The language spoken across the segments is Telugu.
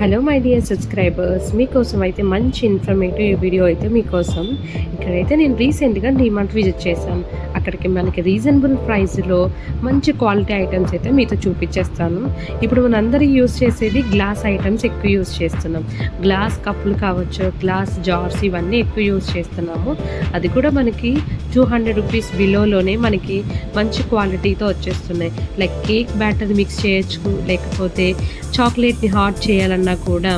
హలో మై డియర్ సబ్స్క్రైబర్స్, మీకోసం అయితే మంచి ఇన్ఫర్మేటివ్ వీడియో అయితే మీకోసం. ఇక్కడైతే నేను రీసెంట్గా డీమార్ట్ విజిట్ చేశాను. అక్కడికి మనకి రీజనబుల్ ప్రైస్లో మంచి క్వాలిటీ ఐటమ్స్ అయితే మీతో చూపించేస్తాను. ఇప్పుడు మనందరూ యూస్ చేసేది గ్లాస్ ఐటమ్స్ ఎక్కువ యూస్ చేస్తున్నాం. గ్లాస్ కప్పులు కావచ్చు, గ్లాస్ జార్స్ ఇవన్నీ ఎక్కువ యూస్ చేస్తున్నాము. అది కూడా మనకి 200 రూపీస్ బిలోలోనే మనకి మంచి క్వాలిటీతో వచ్చేస్తున్నాయి. లైక్ కేక్ బ్యాటర్ మిక్స్ చేయొచ్చు, లేకపోతే చాక్లెట్ని హాట్ చేయాలన్నా కూడా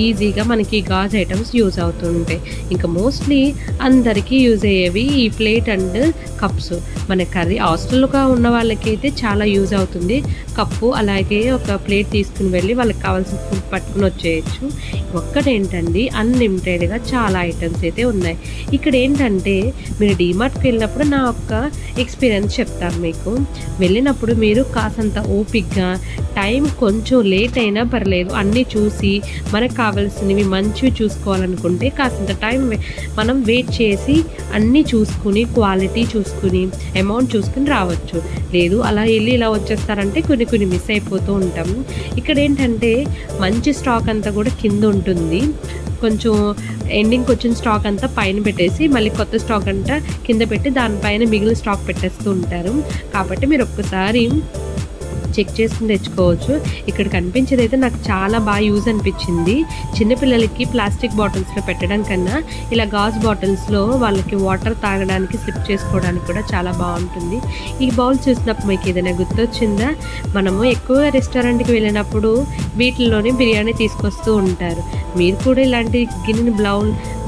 ఈజీగా మనకి గాజు ఐటమ్స్ యూజ్ అవుతుంటాయి. ఇంకా మోస్ట్లీ అందరికీ యూజ్ అయ్యేవి ఈ ప్లేట్ అండ్ కప్స్. మన కర్రీ హాస్టల్గా ఉన్న వాళ్ళకైతే చాలా యూజ్ అవుతుంది కప్పు. అలాగే ఒక ప్లేట్ తీసుకుని వెళ్ళి వాళ్ళకి కావాల్సిన ఫుడ్ పట్టుకుని వచ్చేయచ్చు. ఒక్కటేంటండి, అన్లిమిటెడ్గా చాలా ఐటమ్స్ అయితే ఉన్నాయి. ఇక్కడ ఏంటంటే మీరు డీమార్ట్కి వెళ్ళినప్పుడు నా ఒక్క ఎక్స్పీరియన్స్ చెప్తాను మీకు. వెళ్ళినప్పుడు మీరు కాసంత ఓపిక్గా, టైం కొంచెం లేట్ అయినా పర్లేదు, అన్నీ చూసి మనకు కావాల్సినవి మంచివి చూసుకోవాలనుకుంటే కాసంత టైం మనం వెయిట్ చేసి అన్నీ చూసుకుని, క్వాలిటీ చూసుకుని, అమౌంట్ చూసుకుని రావచ్చు. లేదు అలా వెళ్ళి ఇలా వచ్చేస్తారంటే కొన్ని మిస్ అయిపోతూ ఉంటాం. ఇక్కడ ఏంటంటే మంచి స్టాక్ అంతా కూడా కింద ఉంటుంది. కొంచెం ఎండింగ్కి వచ్చిన స్టాక్ అంతా పైన పెట్టేసి మళ్ళీ కొత్త స్టాక్ అంతా కింద పెట్టి దానిపైన మిగిలిన స్టాక్ పెట్టేస్తూ ఉంటారు. కాబట్టి మీరు ఒక్కసారి చెక్ చేసుకుని తెచ్చుకోవచ్చు. ఇక్కడ కనిపించేది అయితే నాకు చాలా బాగా యూజ్ అనిపించింది. చిన్నపిల్లలకి ప్లాస్టిక్ బాటిల్స్లో పెట్టడం కన్నా ఇలా గాజు బాటిల్స్లో వాళ్ళకి వాటర్ తాగడానికి, స్లిప్ చేసుకోవడానికి కూడా చాలా బాగుంటుంది. ఈ బౌల్ చూసినప్పుడు మీకు ఏదైనా గుర్తొచ్చిందా? మనము ఎక్కువ రెస్టారెంట్కి వెళ్ళినప్పుడు వీటిల్లోనే బిర్యానీ తీసుకొస్తూ ఉంటారు. మీరు కూడా ఇలాంటి గిన్నె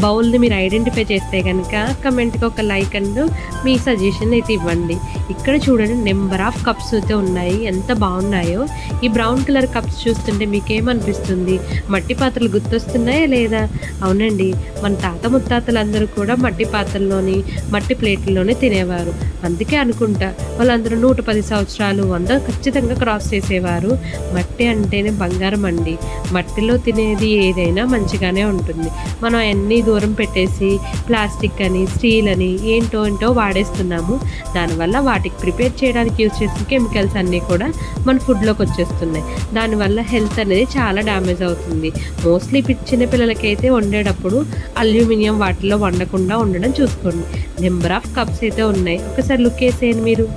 బౌల్ని మీరు ఐడెంటిఫై చేస్తే కనుక కమెంట్కి ఒక లైక్ అండ్ మీ సజెషన్ అయితే ఇవ్వండి. ఇక్కడ చూడండి, నెంబర్ ఆఫ్ కప్స్ అయితే ఉన్నాయి. ఎంత బాగున్నాయో. ఈ బ్రౌన్ కలర్ కప్స్ చూస్తుంటే మీకేమనిపిస్తుంది? మట్టి పాత్రలు గుర్తొస్తున్నాయా లేదా? అవునండి, మన తాత ముత్తాతలందరూ కూడా మట్టి పాత్రల్లోని, మట్టి ప్లేట్లలోనే తినేవారు. అందుకే అనుకుంటా వాళ్ళందరూ 110 సంవత్సరాలు, 100 ఖచ్చితంగా క్రాస్ చేసేవారు. మట్టి అంటేనే బంగారం అండి. మట్టిలో తినేది ఏదైనా మంచిగానే ఉంటుంది. మనం అన్నీ దూరం పెట్టేసి ప్లాస్టిక్ అని, స్టీల్ అని ఏంటో వాడేస్తున్నాము. దానివల్ల వాటికి ప్రిపేర్ చేయడానికి యూజ్ చేసిన కెమికల్స్ అన్నీ కూడా మన ఫుడ్లోకి వచ్చేస్తున్నాయి. దానివల్ల హెల్త్ అనేది చాలా డ్యామేజ్ అవుతుంది. మోస్ట్లీ చిన్నపిల్లలకైతే వండేటప్పుడు అల్యూమినియం వాటిలో వండకుండా ఉండడం చూసుకోండి. నెంబర్ ఆఫ్ కప్స్ అయితే ఉన్నాయి. ఒకసారి లుక్ వేసేయండి మీరు.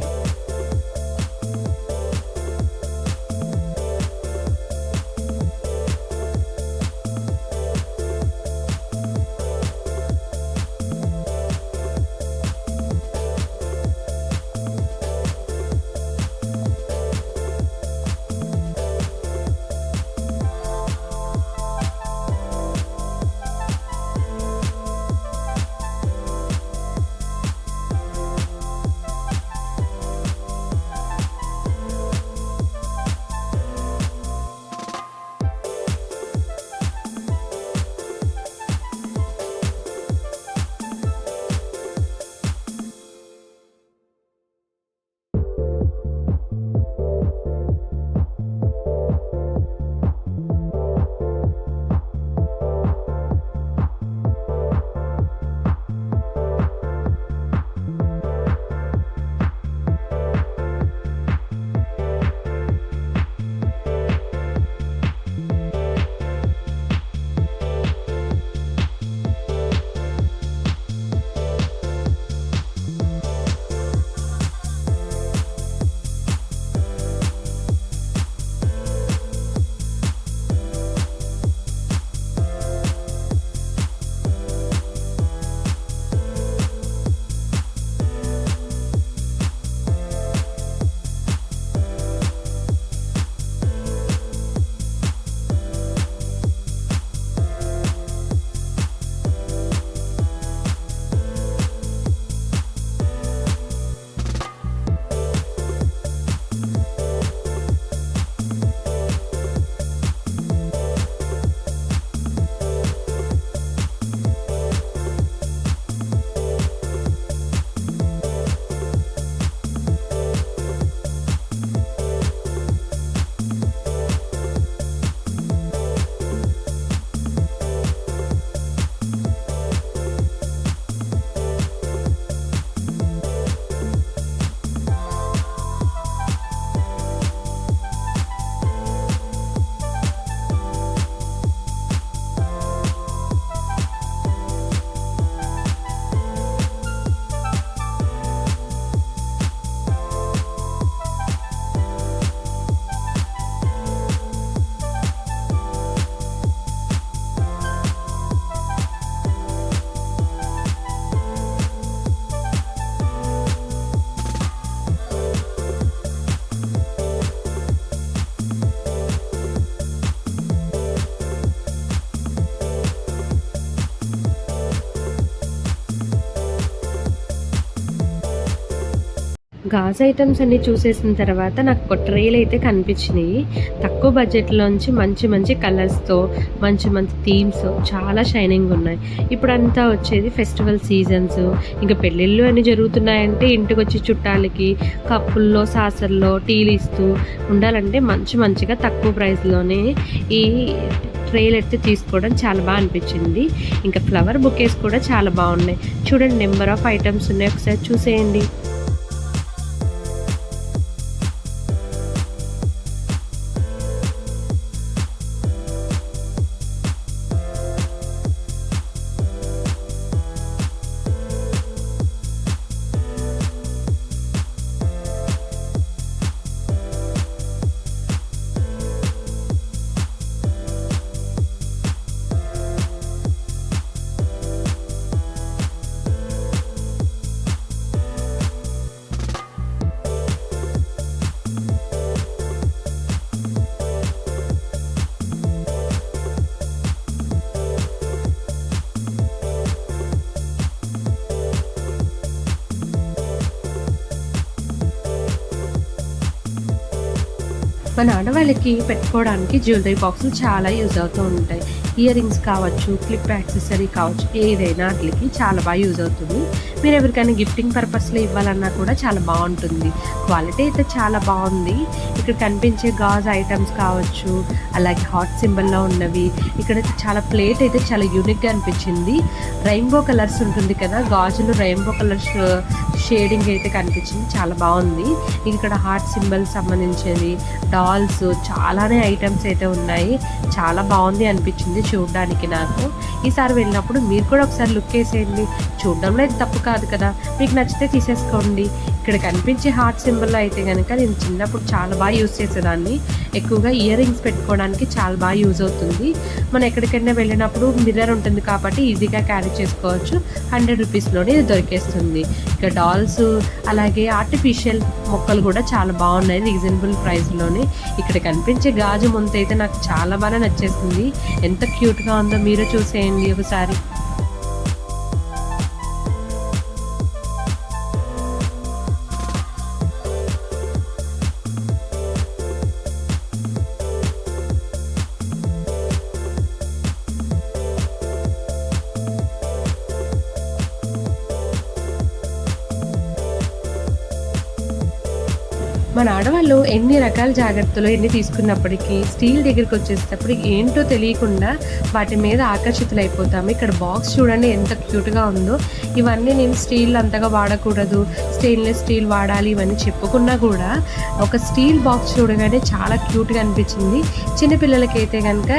గాజు ఐటమ్స్ అన్నీ చూసేసిన తర్వాత నాకు ఒక ట్రేలు అయితే కనిపించినాయి. తక్కువ బడ్జెట్లోంచి మంచి మంచి కలర్స్తో మంచి మంచి థీమ్స్ చాలా షైనింగ్ ఉన్నాయి. ఇప్పుడంతా వచ్చేది ఫెస్టివల్ సీజన్స్, ఇంకా పెళ్ళిళ్ళు అన్నీ జరుగుతున్నాయంటే ఇంటికి వచ్చి చుట్టాలకి కప్పుల్లో సాసర్లో టీలు ఇస్తూ ఉండాలంటే మంచిగా తక్కువ ప్రైస్లోనే ఈ ట్రేలు అయితే తీసుకోవడం చాలా బాగా అనిపించింది. ఇంకా ఫ్లవర్ బుకేస్ కూడా చాలా బాగున్నాయి. చూడండి, నెంబర్ ఆఫ్ ఐటమ్స్ ఉన్నాయి, ఒకసారి చూసేయండి. మన ఆడవాళ్ళకి పెట్టుకోవడానికి జ్యువెలరీ బాక్సులు చాలా యూజ్ అవుతూ ఉంటాయి. ఇయర్ రింగ్స్ కావచ్చు, క్లిప్ యాక్సెసరీ కావచ్చు, ఏదైనా వాటికి చాలా బాగా యూజ్ అవుతుంది. మీరు ఎవరికైనా గిఫ్టింగ్ పర్పస్లో ఇవ్వాలన్నా కూడా చాలా బాగుంటుంది. క్వాలిటీ అయితే చాలా బాగుంది. ఇక్కడ కనిపించే గాజు ఐటమ్స్ కావచ్చు, అలాగే హార్ట్ సింబల్లో ఉన్నవి. ఇక్కడ చాలా ప్లేట్ అయితే చాలా యూనిక్గా అనిపించింది. రెయిన్బో కలర్స్ ఉంటుంది కదా, గాజులు రెయిన్బో కలర్స్ షేడింగ్ అయితే కనిపించింది, చాలా బాగుంది. ఇక్కడ హార్ట్ సింబల్ సంబంధించేది, డాల్స్, చాలానే ఐటమ్స్ అయితే ఉన్నాయి. చాలా బాగుంది అనిపించింది చూడడానికి నాకు. ఈసారి వెళ్ళినప్పుడు మీరు కూడా ఒకసారి లుక్ వేసేయండి. చూడడంలో అయితే తప్పు కాదు కదా, మీకు నచ్చితే తీసేసుకోండి. ఇక్కడ కనిపించే హార్ట్ సింబల్లో అయితే కనుక నేను చిన్నప్పుడు చాలా బాగా యూజ్ చేసేదాన్ని. ఎక్కువగా ఇయర్ రింగ్స్ పెట్టుకోవడానికి చాలా బాగా యూజ్ అవుతుంది. మనం ఎక్కడికైనా వెళ్ళినప్పుడు మిర్రర్ ఉంటుంది కాబట్టి ఈజీగా క్యారీ చేసుకోవచ్చు. 100 రూపీస్లోనే ఇది దొరికేస్తుంది. ఇక్కడ డాల్స్, అలాగే ఆర్టిఫిషియల్ మొక్కలు కూడా చాలా బాగున్నాయి రీజనబుల్ ప్రైస్లోనే. ఇక్కడ కనిపించే గాజు ముంత అయితే నాకు చాలా బాగా నచ్చేసింది. ఎంత క్యూట్గా ఉందో మీరు చూసేయండి ఒకసారి. మన ఆడవాళ్ళు ఎన్ని రకాల జాగ్రత్తలు ఎన్ని తీసుకున్నప్పటికీ స్టీల్ దగ్గరికి వచ్చేటప్పుడు ఏంటో తెలియకుండా వాటి మీద ఆకర్షితులైపోతాము. ఇక్కడ బాక్స్ చూడండి ఎంత క్యూట్గా ఉందో. ఇవన్నీ నేను స్టీల్ అంతగా వాడకూడదు, స్టెయిన్లెస్ స్టీల్ వాడాలి ఇవన్నీ చెప్పుకున్నా కూడా ఒక స్టీల్ బాక్స్ చూడగానే చాలా క్యూట్గా అనిపించింది. చిన్నపిల్లలకైతే కనుక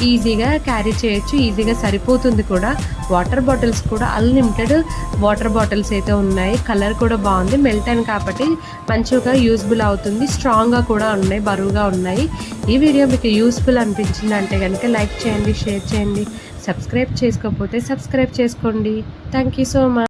ఈజీగా క్యారీ చేయొచ్చు, ఈజీగా సరిపోతుంది కూడా. వాటర్ బాటిల్స్ కూడా అన్లిమిటెడ్ వాటర్ బాటిల్స్ అయితే ఉన్నాయి. కలర్ కూడా బాగుంది, మెల్టన్ కాబట్టి మంచిగా యూజ్ఫుల్ అవుతుంది. స్ట్రాంగ్గా కూడా ఉన్నాయి, బరువుగా ఉన్నాయి. ఈ వీడియో మీకు యూస్ఫుల్ అనిపించింది అంటే కనుక లైక్ చేయండి, షేర్ చేయండి. సబ్స్క్రైబ్ చేసుకోకపోతే సబ్స్క్రైబ్ చేసుకోండి. Thank you so much.